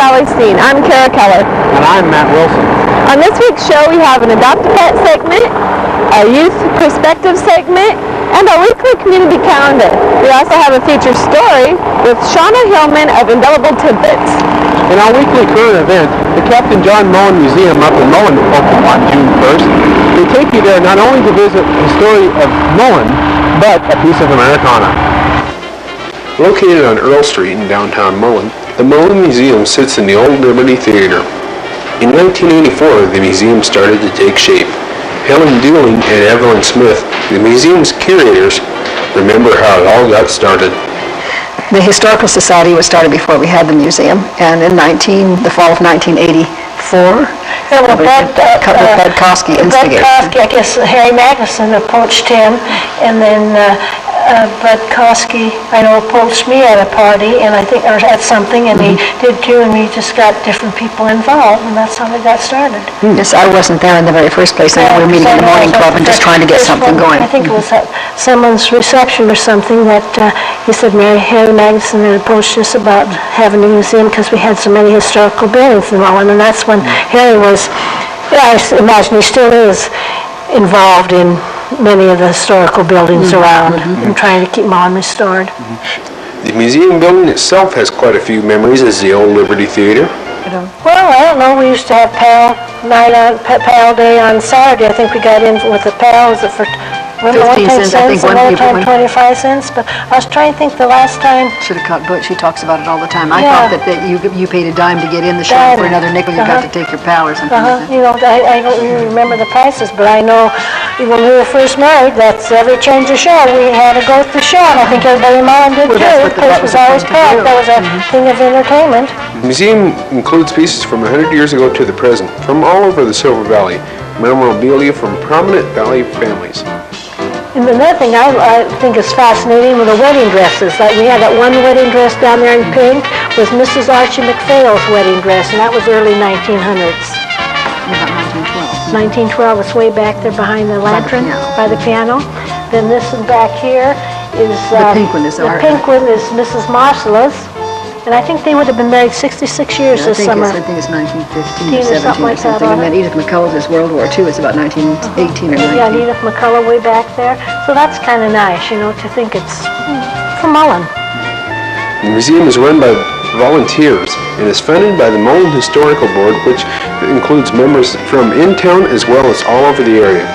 Valley Scene. I'm Kara Keller. And I'm Matt Wilson. On this week's show, we have an Adopt a Pet segment, a youth perspective segment, and our weekly community calendar. We also have a featured story with Shauna Hillman of Indelible Tidbits. In our weekly current event, the Captain John Mullen Museum up in Mullen opened on June 1st. They take you there not only to visit the story of Mullen, but a piece of Americana. Located on Earl Street in downtown Mullen, the Mullen Museum sits in the Old Liberty Theater. In 1984, the museum started to take shape. Helen Dooling and Evelyn Smith, the museum's curators, remember how it all got started. The Historical Society was started before we had the museum, and in the fall of 1984, Bud Kosky instigated. Bud Kosky, I guess Harry Magnuson approached him, and then Bud Kosky, I know, approached me at a party, and I think, or at something, and he did too, and we just got different people involved, and that's how we got started. Yes, I wasn't there in the very first place. We were meeting in the morning club and just trying to get something going. I think it was at someone's reception or something that he said Harry Magnuson had approached us about having a museum because we had so many historical buildings in Mullen, and that's when Harry was, I imagine he still is, involved in many of the historical buildings around and trying to keep Mullen restored. The museum building itself has quite a few memories as the Old Liberty Theater. Well, I don't know, we used to have Pal Day on Saturday. I think we got in with the Pal, was it for 15 cents, I think, another time 25 cents, but I was trying to think the last time. Should have caught Butch. She talks about it all the time. I thought that you paid a dime to get in the show. For another nickel you got to take your pal or something like that. You know, I don't really remember the prices, but I know when we were first married, that's every change of show, we had to go to the show, and I think everybody in Mullen did too. The place was always packed. That was a thing of entertainment. The museum includes pieces from 100 years ago to the present, from all over the Silver Valley, memorabilia from prominent valley families. And another thing I think is fascinating were the wedding dresses. Like we had that one wedding dress down there in pink was Mrs. Archie McPhail's wedding dress, and that was early 1900s. About 1912. 1912, it's way back there behind the lantern, by the piano. Then this one back here is... the pink one is Mrs. Marcellus. And I think they would have been married 66 years this summer. I think it's 1915 or 17 or something. And then Edith McCullough's is World War II. It's about 1918 or 19. Yeah, Edith McCullough way back there. So that's kind of nice, you know, to think it's from Mullen. The museum is run by volunteers and is funded by the Mullen Historical Board, which includes members from in town as well as all over the area.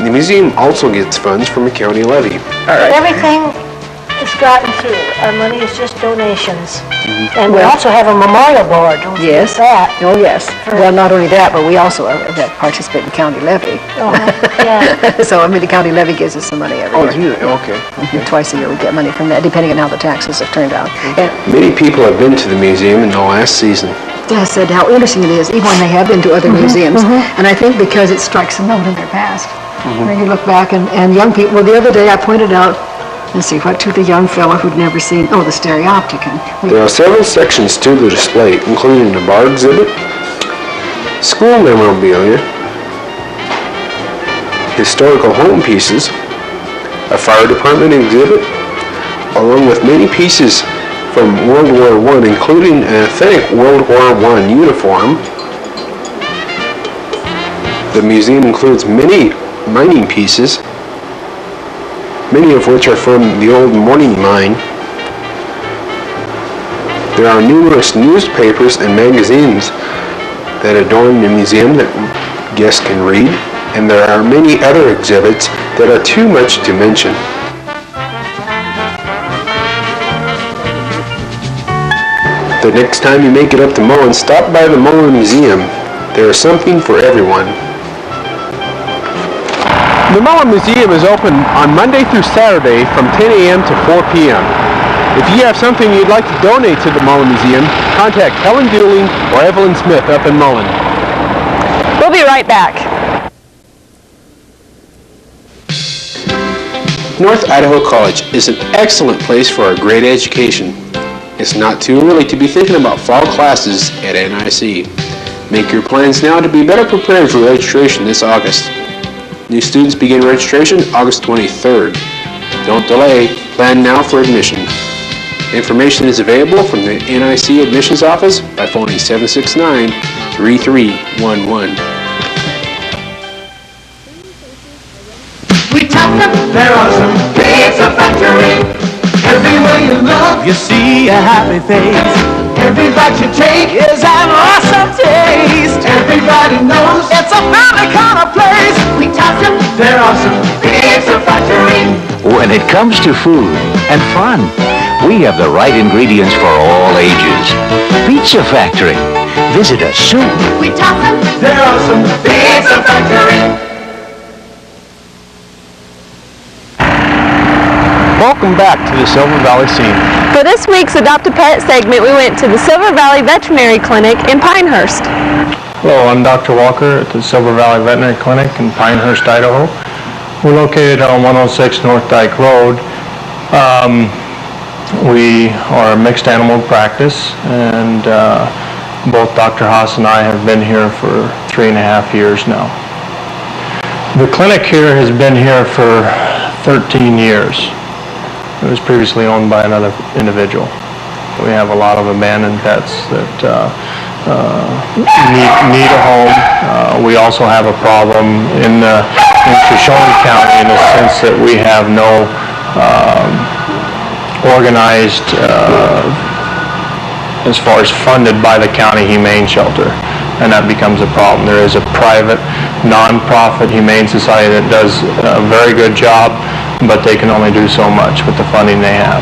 The museum also gets funds from a county levy. All right. Everything is gotten through. Our money is just donations. And we also have a memorial board. Don't forget that. Oh, yes. Well, not only that, but we also participate in county levy. So, I mean, the county levy gives us some money every year. Okay. Twice a year we get money from that, depending on how the taxes have turned out. Many people have been to the museum in the last season. I said how interesting it is, even when they have been to other museums. And I think because it strikes a note in their past. When you look back and young people, well, the other day I pointed out, let's see, what to the young fellow who'd never seen, the Stereopticon. There are several sections to the display, including the bar exhibit, school memorabilia, historical home pieces, a fire department exhibit, along with many pieces from World War I, including an authentic World War I uniform. The museum includes many mining pieces, many of which are from the old Morning Mine. There are numerous newspapers and magazines that adorn the museum that guests can read, and there are many other exhibits that are too much to mention. The next time you make it up to Mullen, stop by the Mullen Museum. There is something for everyone. The Mullen Museum is open on Monday through Saturday from 10 a.m. to 4 p.m. If you have something you'd like to donate to the Mullen Museum, contact Helen Dooling or Evelyn Smith up in Mullen. We'll be right back. North Idaho College is an excellent place for a great education. It's not too early to be thinking about fall classes at NIC. Make your plans now to be better prepared for registration this August. New students begin registration August 23rd. Don't delay. Plan now for admission. Information is available from the NIC admissions office by phoning 769-3311. We tell them there are some pizza factory. Everywhere you look, you see a happy face. Every bite you take is an awesome taste. Everybody knows it's a family kind of place. We tell them there are some pizza factory. When it comes to food and fun, we have the right ingredients for all ages. Pizza Factory. Visit us soon. We tell them there are some pizza factory. Welcome back to the Silver Valley Scene. For this week's Adopt a Pet segment, we went to the Silver Valley Veterinary Clinic in Pinehurst. Hello, I'm Dr. Walker at the Silver Valley Veterinary Clinic in Pinehurst, Idaho. We're located on 106 North Dyke Road. We are a mixed animal practice, and both Dr. Haas and I have been here for 3.5 years now. The clinic here has been here for 13 years. It was previously owned by another individual. We have a lot of abandoned pets that need a home. We also have a problem in Shoshone County in the sense that we have no organized, as far as funded by the county humane shelter, and that becomes a problem. There is a private, non-profit humane society that does a very good job, but they can only do so much with the funding they have.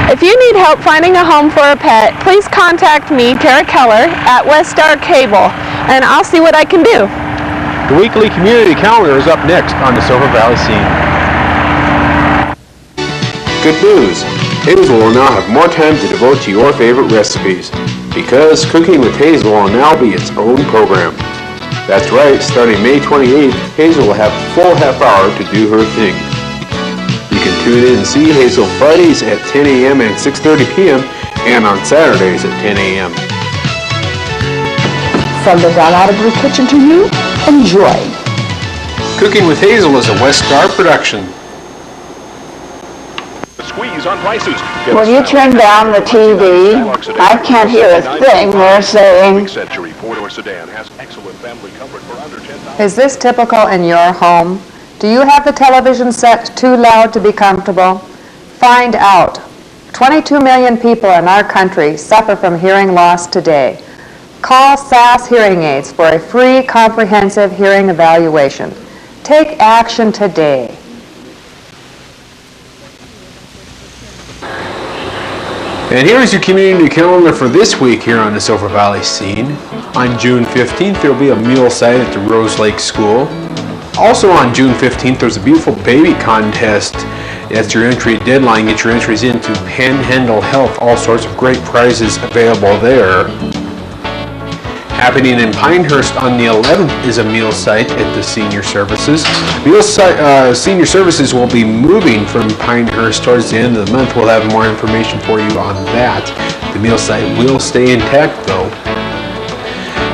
If you need help finding a home for a pet, please contact me, Tara Keller, at Westar Cable, and I'll see what I can do. The weekly community calendar is up next on the Silver Valley Scene. Good news! Hazel will now have more time to devote to your favorite recipes, because Cooking with Hazel will now be its own program. That's right, starting May 28th, Hazel will have a full half hour to do her thing. You can tune in and see Hazel Fridays at 10 a.m. and 6:30 p.m. and on Saturdays at 10 a.m. From the Don Atterbury kitchen to you, enjoy. Cooking with Hazel is a Westar production. Squeeze on prices. Will you turn down the TV? I can't hear a thing they're saying. Century four-door sedan has excellent family comfort for under $10,000. Is this typical in your home? Do you have the television set too loud to be comfortable? Find out. 22 million people in our country suffer from hearing loss today. Call SAS Hearing Aids for a free comprehensive hearing evaluation. Take action today. And here's your community calendar for this week here on the Silver Valley Scene. On June 15th, there will be a meal site at the Rose Lake School. Also on June 15th, there's a beautiful baby contest. That's your entry deadline. Get your entries into Panhandle Health. All sorts of great prizes available there. Happening in Pinehurst on the 11th is a meal site at the Senior Services. Senior Services will be moving from Pinehurst towards the end of the month. We'll have more information for you on that. The meal site will stay intact though.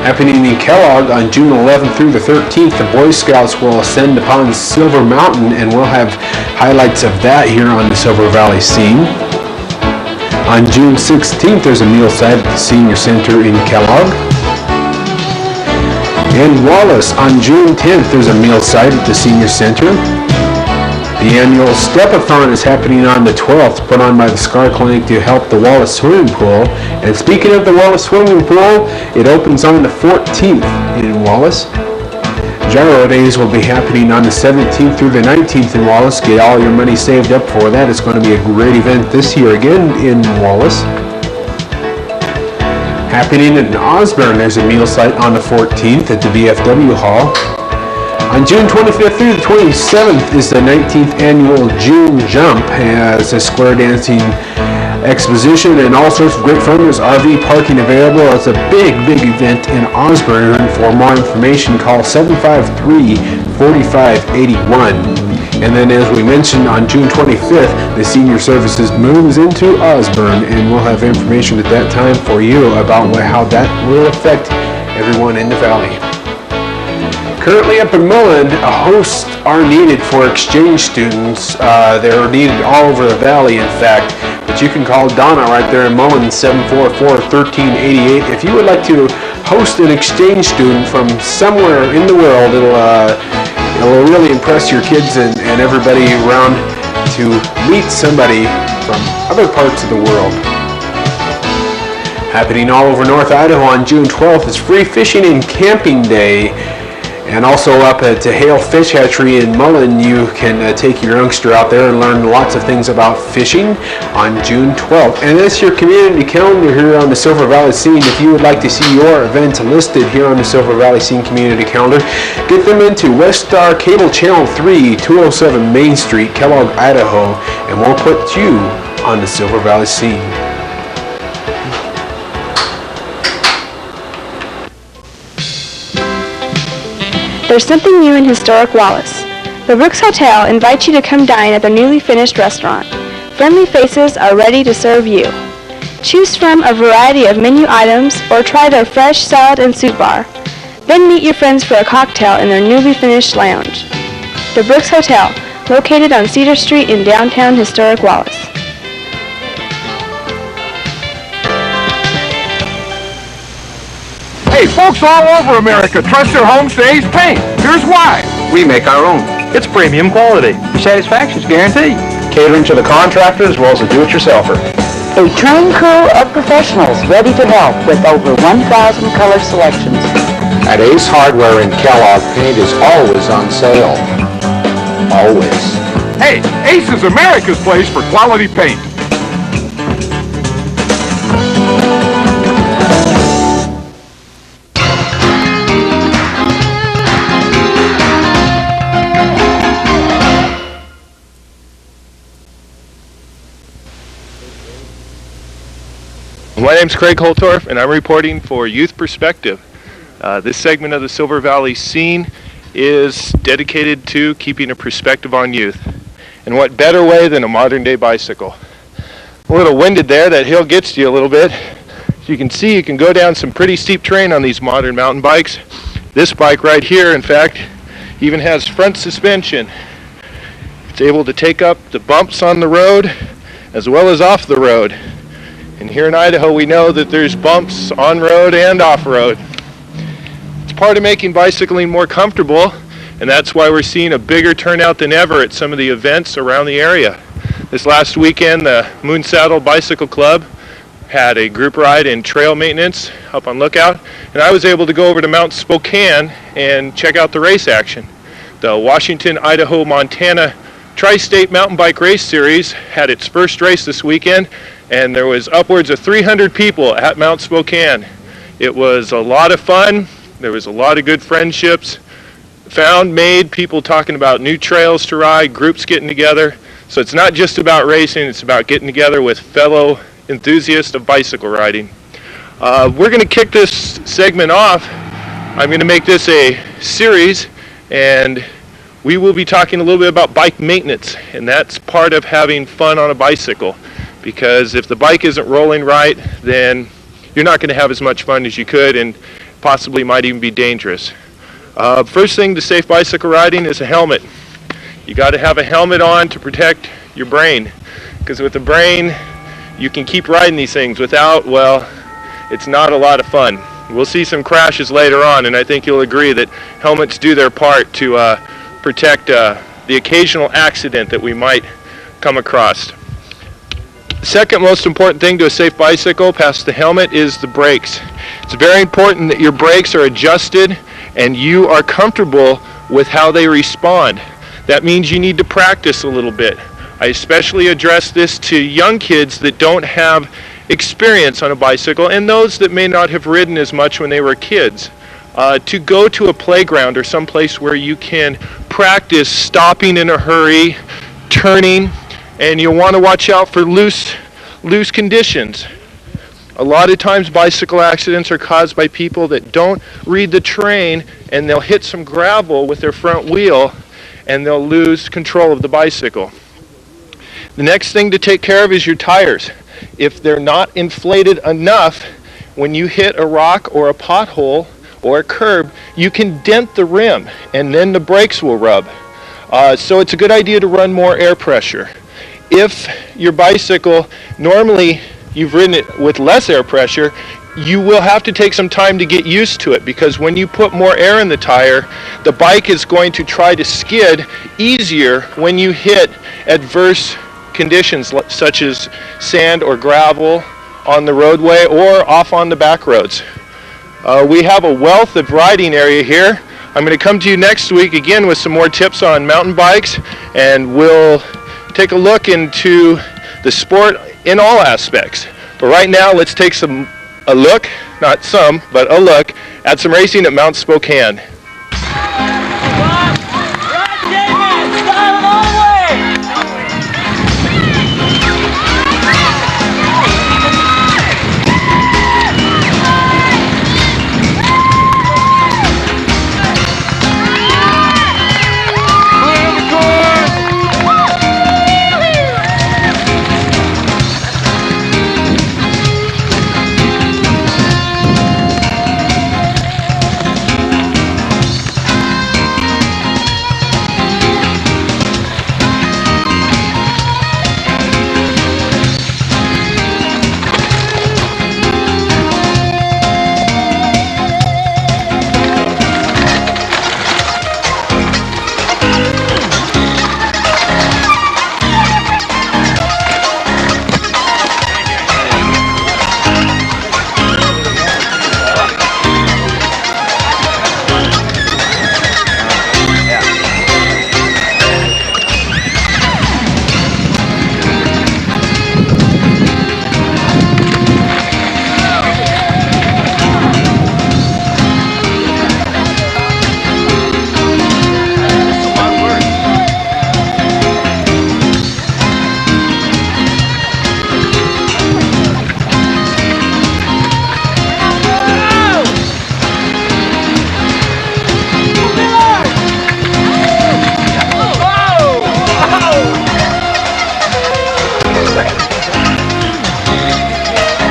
Happening in Kellogg on June 11th through the 13th, the Boy Scouts will ascend upon Silver Mountain, and we'll have highlights of that here on the Silver Valley Scene. On June 16th, there's a meal site at the Senior Center in Kellogg. In Wallace, on June 10th, there's a meal site at the Senior Center. The annual Step-a-thon is happening on the 12th, put on by the Scar Clinic to help the Wallace Swimming Pool. And speaking of the Wallace Swimming Pool, it opens on the 14th in Wallace. Gyro Days will be happening on the 17th through the 19th in Wallace. Get all your money saved up for that. It's going to be a great event this year again in Wallace. Happening in Osborne, there's a meal site on the 14th at the VFW Hall. On June 25th through the 27th is the 19th annual June Jump. It's a square dancing exposition and all sorts of great fun. There's RV parking available. It's a big event in Osborne. For more information, call 753-4581. And then, as we mentioned, on June 25th, the Senior Services moves into Osborne, and we'll have information at that time for you about how that will affect everyone in the valley. Currently up in Mullen, hosts are needed for exchange students. They're needed all over the valley, in fact. But you can call Donna right there in Mullen, 744-1388. If you would like to host an exchange student from somewhere in the world, it'll really impress your kids and everybody around to meet somebody from other parts of the world. Happening all over North Idaho on June 12th is Free Fishing and Camping Day. And also up at Hale Fish Hatchery in Mullen, you can take your youngster out there and learn lots of things about fishing on June 12th. And that's your community calendar here on the Silver Valley Scene. If you would like to see your events listed here on the Silver Valley Scene community calendar, get them into West Star Cable Channel 3, 207 Main Street, Kellogg, Idaho, and we'll put you on the Silver Valley Scene. There's something new in historic Wallace. The Brooks Hotel invites you to come dine at their newly finished restaurant. Friendly faces are ready to serve you. Choose from a variety of menu items or try their fresh salad and soup bar. Then meet your friends for a cocktail in their newly finished lounge. The Brooks Hotel, located on Cedar Street in downtown historic Wallace. Hey, folks all over America trust their homes to Ace Paint. Here's why. We make our own. It's premium quality. Your satisfaction's guaranteed. Catering to the contractor as well as the do-it-yourselfer. A trained crew of professionals ready to help with over 1,000 color selections. At Ace Hardware in Kellogg, paint is always on sale. Always. Hey, Ace is America's place for quality paint. My name's Craig Holtorf, and I'm reporting for Youth Perspective. This segment of the Silver Valley Scene is dedicated to keeping a perspective on youth. And what better way than a modern-day bicycle? A little winded there. That hill gets to you a little bit. As you can see, you can go down some pretty steep terrain on these modern mountain bikes. This bike right here, in fact, even has front suspension. It's able to take up the bumps on the road as well as off the road. And here in Idaho, we know that there's bumps on road and off road. It's part of making bicycling more comfortable, and that's why we're seeing a bigger turnout than ever at some of the events around the area. This last weekend, the Moon Saddle Bicycle Club had a group ride in trail maintenance up on Lookout, and I was able to go over to Mount Spokane and check out the race action. The Washington, Idaho, Montana Tri-State Mountain Bike Race Series had its first race this weekend, and there was upwards of 300 people at Mount Spokane. It was a lot of fun. There was a lot of good friendships made, people talking about new trails to ride, groups getting together. So it's not just about racing, it's about getting together with fellow enthusiasts of bicycle riding. We're going to kick this segment off. I'm going to make this a series, and we will be talking a little bit about bike maintenance, and that's part of having fun on a bicycle, because if the bike isn't rolling right, then you're not going to have as much fun as you could, and possibly might even be dangerous. First thing to safe bicycle riding is a helmet. You got to have a helmet on to protect your brain, because with the brain you can keep riding these things. Without, well, it's not a lot of fun. We'll see some crashes later on, and I think you'll agree that helmets do their part to protect the occasional accident that we might come across. Second most important thing to a safe bicycle past the helmet is the brakes. It's very important that your brakes are adjusted and you are comfortable with how they respond. That means you need to practice a little bit. I especially address this to young kids that don't have experience on a bicycle, and those that may not have ridden as much when they were kids. To go to a playground or someplace where you can practice stopping in a hurry, turning, and you'll want to watch out for loose conditions. A lot of times bicycle accidents are caused by people that don't read the terrain, and they'll hit some gravel with their front wheel and they'll lose control of the bicycle. The next thing to take care of is your tires. If they're not inflated enough, when you hit a rock or a pothole or a curb, you can dent the rim and then the brakes will rub. So it's a good idea to run more air pressure. If your bicycle, normally you've ridden it with less air pressure, you will have to take some time to get used to it, because when you put more air in the tire, the bike is going to try to skid easier when you hit adverse conditions such as sand or gravel on the roadway or off on the back roads. We have a wealth of riding area here. I'm going to come to you next week again with some more tips on mountain bikes, and we'll take a look into the sport in all aspects. But right now, let's take a look at some racing at Mount Spokane.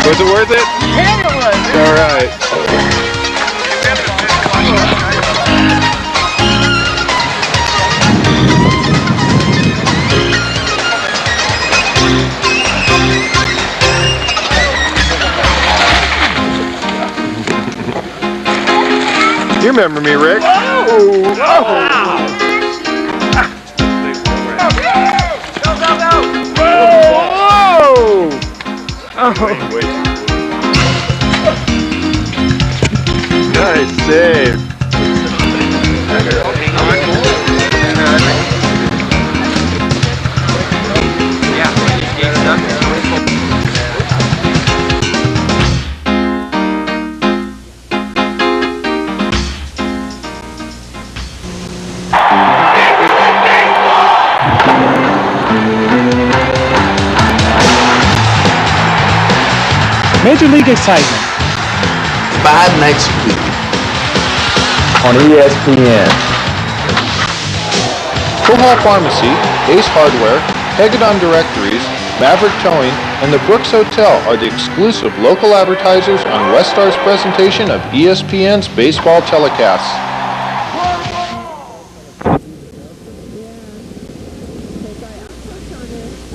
Was it worth it? Yeah, it was. All right. You remember me, Rick? Oh! Wow! Whoa! Nice save. big excitement. By next week. On ESPN. Cohol Pharmacy, Ace Hardware, Hegadon Directories, Maverick Towing, and the Brooks Hotel are the exclusive local advertisers on Westar's presentation of ESPN's baseball telecasts.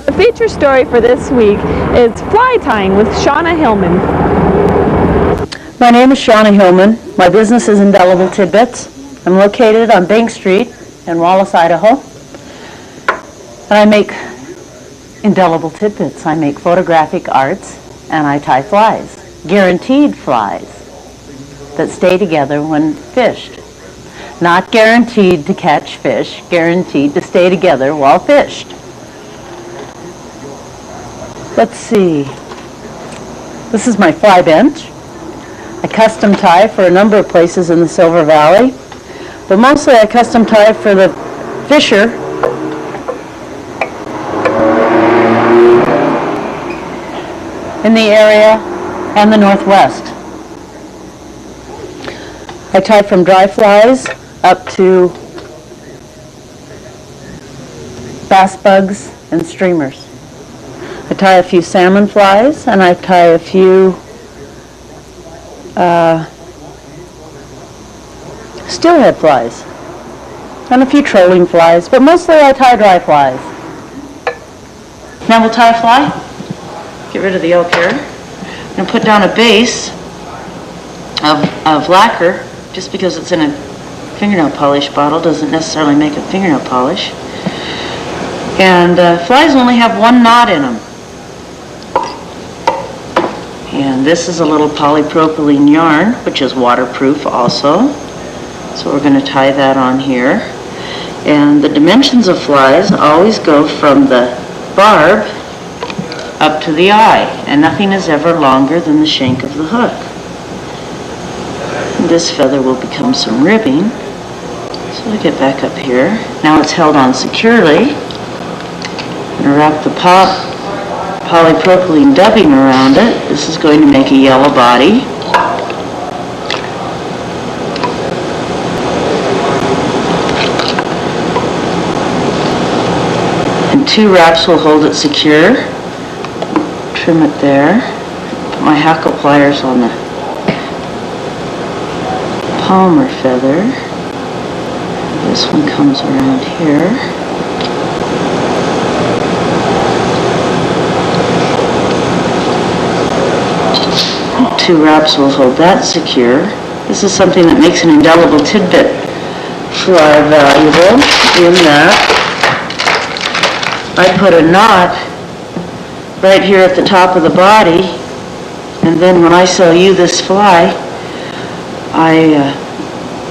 The feature story for this week is Fly Tying with Shauna Hillman. My name is Shauna Hillman. My business is Indelible Tidbits. I'm located on Bank Street in Wallace, Idaho. And I make indelible tidbits. I make photographic arts, and I tie flies. Guaranteed flies that stay together when fished. Not guaranteed to catch fish, guaranteed to stay together while fished. Let's see. This is my fly bench. I custom tie for a number of places in the Silver Valley, but mostly I custom tie for the fisher in the area and the Northwest. I tie from dry flies up to bass bugs and streamers. I tie a few salmon flies, and I tie a few steelhead flies and a few trolling flies, but mostly I tie dry flies. Now we'll tie a fly. Get rid of the yolk here. I'm going to put down a base of lacquer. Just because it's in a fingernail polish bottle doesn't necessarily make a fingernail polish. And flies only have one knot in them. And this is a little polypropylene yarn, which is waterproof also. So we're going to tie that on here. And the dimensions of flies always go from the barb up to the eye, and nothing is ever longer than the shank of the hook. And this feather will become some ribbing. So I'll get back up here. Now it's held on securely. I'm going to wrap the polypropylene dubbing around it. This is going to make a yellow body. And 2 wraps will hold it secure. Trim it there. Put my hackle pliers on the palmer feather. This one comes around here. And 2 wraps will hold that secure. This is something that makes an indelible tidbit fly valuable in that I put a knot right here at the top of the body, and then when I sell you this fly, I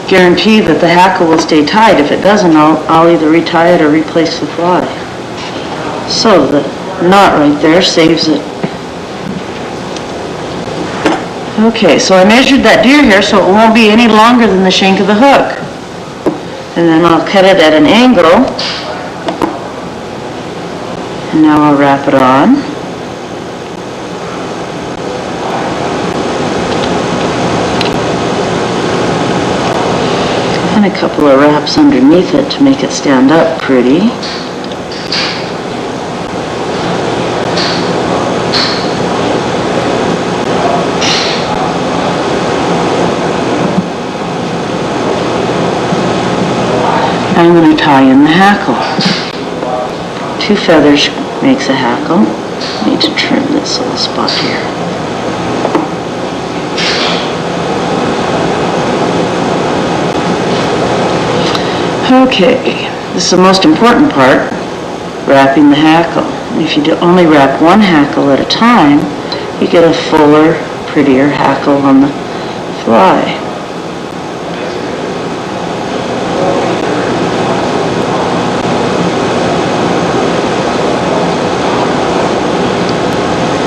guarantee that the hackle will stay tied. If it doesn't, I'll either retie it or replace the fly. So the knot right there saves it. Okay, so I measured that deer hair so it won't be any longer than the shank of the hook. And then I'll cut it at an angle. And now I'll wrap it on. And a couple of wraps underneath it to make it stand up pretty. I'm going to tie in the hackle. 2 feathers makes a hackle. I need to trim this little spot here. Okay, this is the most important part, wrapping the hackle. And if you only wrap one hackle at a time, you get a fuller, prettier hackle on the fly.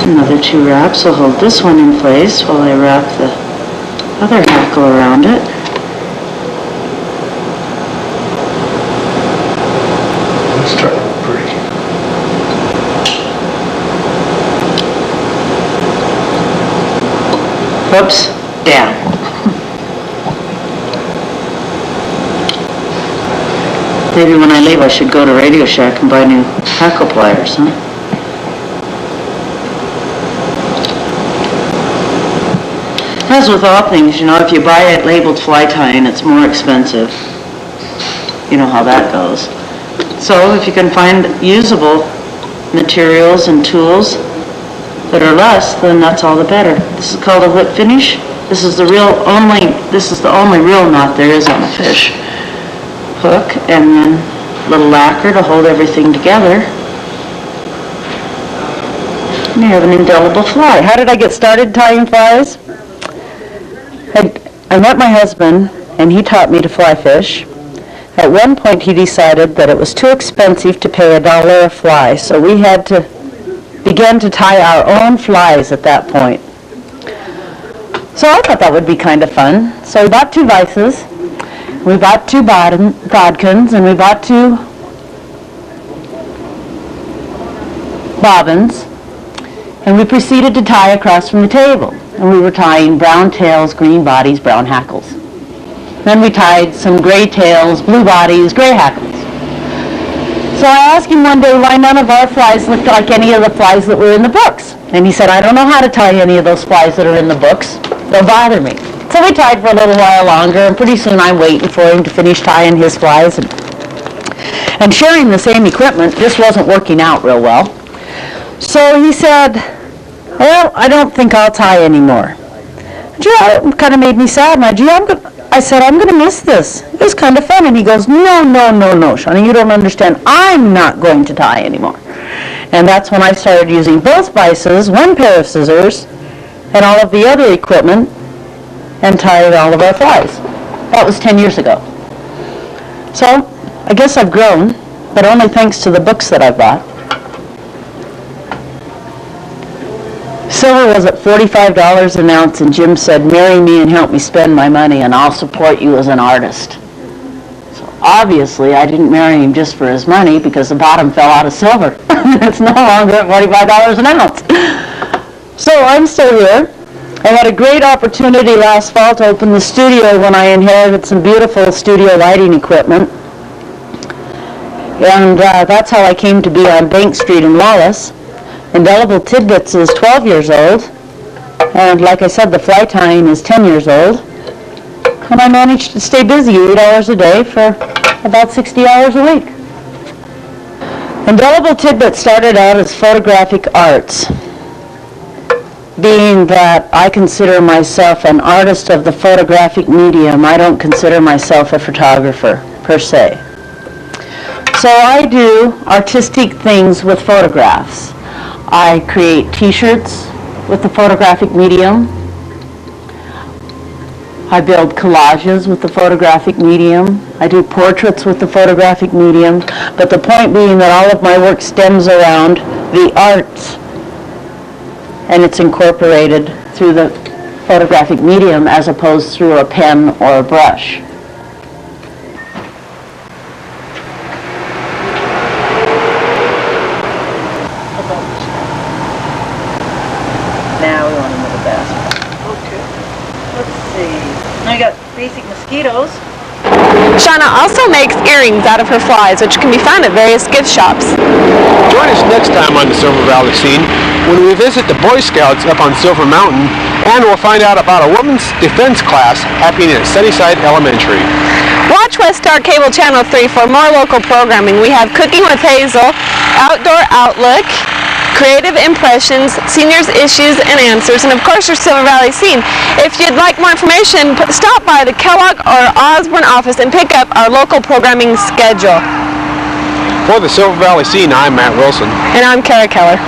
Another 2 wraps will hold this one in place while I wrap the other hackle around it. Let's try it pretty. Whoops, down. Maybe when I leave I should go to Radio Shack and buy new tackle pliers, huh? As with all things, you know, if you buy it labeled fly tying, it's more expensive. You know how that goes. So if you can find usable materials and tools that are less, then that's all the better. This is called a whip finish. This is the only real knot there is on a fish. Hook and then a little lacquer to hold everything together. And you have an indelible fly. How did I get started tying flies? I met my husband and he taught me to fly fish. At one point he decided that it was too expensive to pay $1 a fly, so we had to begin to tie our own flies at that point. So I thought that would be kind of fun. So we bought 2 vices, we bought 2 bodkins, and we bought 2 bobbins, and we proceeded to tie across from the table. And we were tying brown tails, green bodies, brown hackles. Then we tied some gray tails, blue bodies, gray hackles. So I asked him one day why none of our flies looked like any of the flies that were in the books. And he said, I don't know how to tie any of those flies that are in the books. They'll bother me. So we tied for a little while longer, and pretty soon I'm waiting for him to finish tying his flies. And sharing the same equipment just wasn't working out real well. So he said, well, I don't think I'll tie anymore. Gee, it kind of made me sad. I said, I'm going to miss this. It was kind of fun. And he goes, no, Shawnee, you don't understand. I'm not going to tie anymore. And that's when I started using both vices, 1 pair of scissors, and all of the other equipment, and tied all of our flies. That was 10 years ago. So, I guess I've grown, but only thanks to the books that I've bought. Silver was at $45 an ounce, and Jim said, marry me and help me spend my money, and I'll support you as an artist. So obviously, I didn't marry him just for his money, because the bottom fell out of silver. It's no longer at $45 an ounce. So I'm still here. I had a great opportunity last fall to open the studio when I inherited some beautiful studio lighting equipment. And that's how I came to be on Bank Street in Wallace. Indelible Tidbits is 12 years old, and like I said, the fly tying is 10 years old. And I managed to stay busy 8 hours a day for about 60 hours a week. Indelible Tidbits started out as photographic arts, being that I consider myself an artist of the photographic medium. I don't consider myself a photographer, per se. So I do artistic things with photographs. I create t-shirts with the photographic medium. I build collages with the photographic medium. I do portraits with the photographic medium. But the point being that all of my work stems around the arts, and it's incorporated through the photographic medium as opposed through a pen or a brush. Now we want another basket. Okay. Let's see. I got basic mosquitoes. Shauna also makes earrings out of her flies, which can be found at various gift shops. Join us next time on the Silver Valley Scene when we visit the Boy Scouts up on Silver Mountain, and we'll find out about a women's defense class happening at Sunnyside Elementary. Watch West Star Cable Channel 3 for more local programming. We have Cooking with Hazel, Outdoor Outlook, Creative Impressions, Seniors Issues and Answers, and of course your Silver Valley Scene. If you'd like more information, stop by the Kellogg or Osborne office and pick up our local programming schedule. For the Silver Valley Scene, I'm Matt Wilson. And I'm Kara Keller.